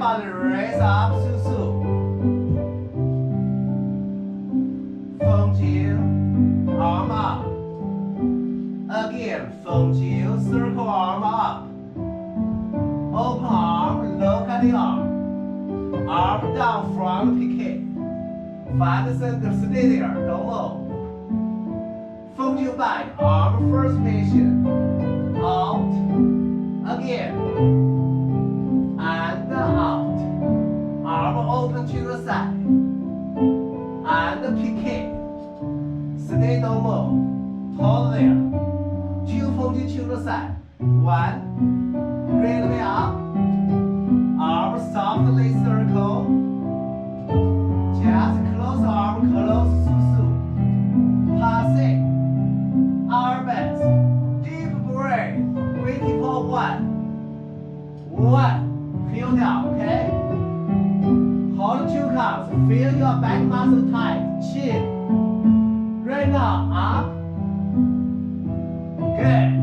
body raise up, su. 风球 arm up. Again, 风球 circle arm up. Open arm, look at the arm. Arm down from piquet. Find the center, stay there, don't move. 风球 back, arm first position. Out. Again. And out. Arm open to the side. And piquet. Stay, don't move. Hold there. 2风球 to the side. 1. Railway up. Arm softly circle. Just close arm, close su. Passing. Our best. Deep breath. Waiting for 1. 1. Feel down, okay? Hold 2 counts. Feel your back muscle tight. Chin. Right now, up. Good.